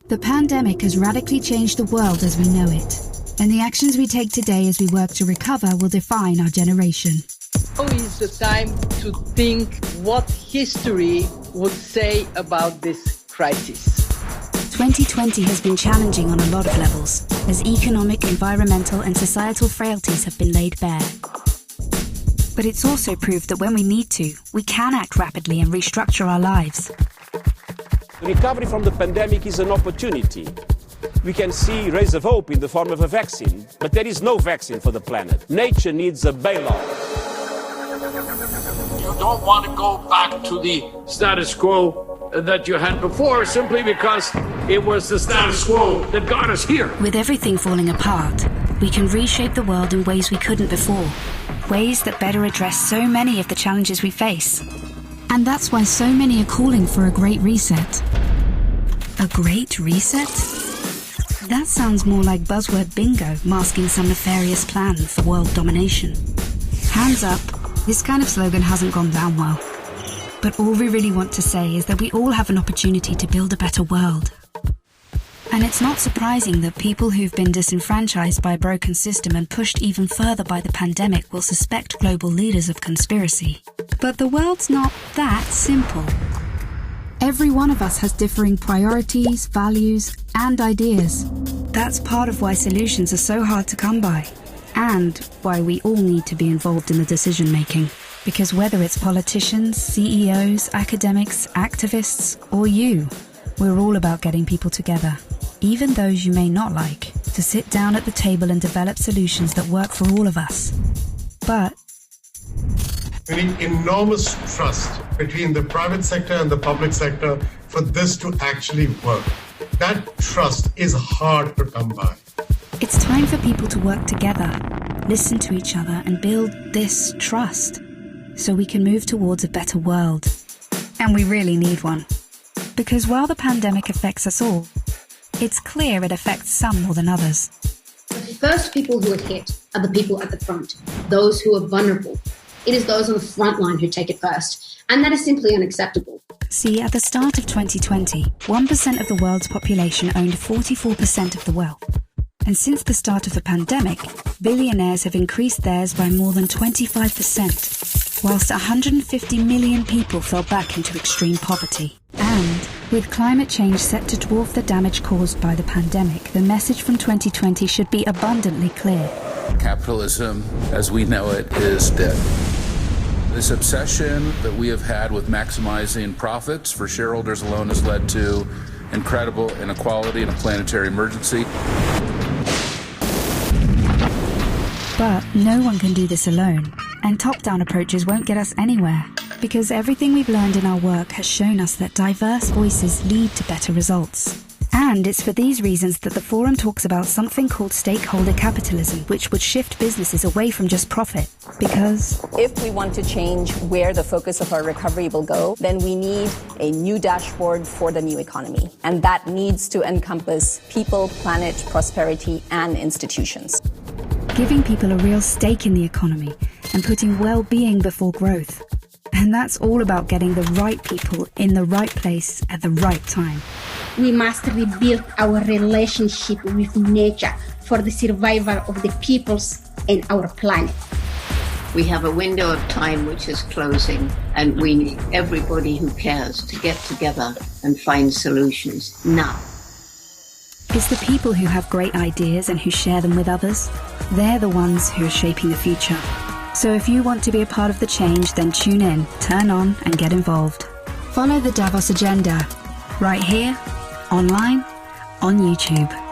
The pandemic has radically changed the world as we know it, and the actions we take today as we work to recover will define our generation. Now is the time to think what history would say about this crisis. 2020 has been challenging on a lot of levels, as economic, environmental and societal frailties have been laid bare. But it's also proved that when we need to, we can act rapidly and restructure our lives. The recovery from the pandemic is an opportunity. We can see rays of hope in the form of a vaccine, but there is no vaccine for the planet. Nature needs a bailout. You don't want to go back to the status quo that you had before simply because it was the status quo that got us here. With everything falling apart, we can reshape the world in ways we couldn't before. Ways that better address so many of the challenges we face. And that's why so many are calling for a great reset. A great reset? That sounds more like buzzword bingo masking some nefarious plan for world domination. Hands up, this kind of slogan hasn't gone down well. But all we really want to say is that we all have an opportunity to build a better world. And it's not surprising that people who've been disenfranchised by a broken system and pushed even further by the pandemic will suspect global leaders of conspiracy. But the world's not that simple. Every one of us has differing priorities, values, and ideas. That's part of why solutions are so hard to come by, and why we all need to be involved in the decision-making. Because whether it's politicians, CEOs, academics, activists, or you, we're all about getting people together, even those you may not like, to sit down at the table and develop solutions that work for all of us. But we need enormous trust between the private sector and the public sector for this to actually work. That trust is hard to come by. It's time for people to work together, listen to each other, and build this trust so we can move towards a better world. And we really need one. Because while the pandemic affects us all, it's clear it affects some more than others. The first people who are hit are the people at the front, those who are vulnerable. It is those on the front line who take it first, and that is simply unacceptable. See, at the start of 2020, 1% of the world's population owned 44% of the wealth. And since the start of the pandemic, billionaires have increased theirs by more than 25%, whilst 150 million people fell back into extreme poverty. And with climate change set to dwarf the damage caused by the pandemic, the message from 2020 should be abundantly clear. Capitalism, as we know it, is dead. This obsession that we have had with maximizing profits for shareholders alone has led to incredible inequality and a planetary emergency. But no one can do this alone, and top-down approaches won't get us anywhere, because everything we've learned in our work has shown us that diverse voices lead to better results. And it's for these reasons that the forum talks about something called stakeholder capitalism, which would shift businesses away from just profit. Because if we want to change where the focus of our recovery will go, then we need a new dashboard for the new economy. And that needs to encompass people, planet, prosperity, and institutions. Giving people a real stake in the economy and putting well-being before growth. And that's all about getting the right people in the right place at the right time. We must rebuild our relationship with nature for the survival of the peoples and our planet. We have a window of time which is closing, and we need everybody who cares to get together and find solutions now. It's the people who have great ideas and who share them with others. They're the ones who are shaping the future. So if you want to be a part of the change, then tune in, turn on, and get involved. Follow the Davos agenda, right here, online, on YouTube.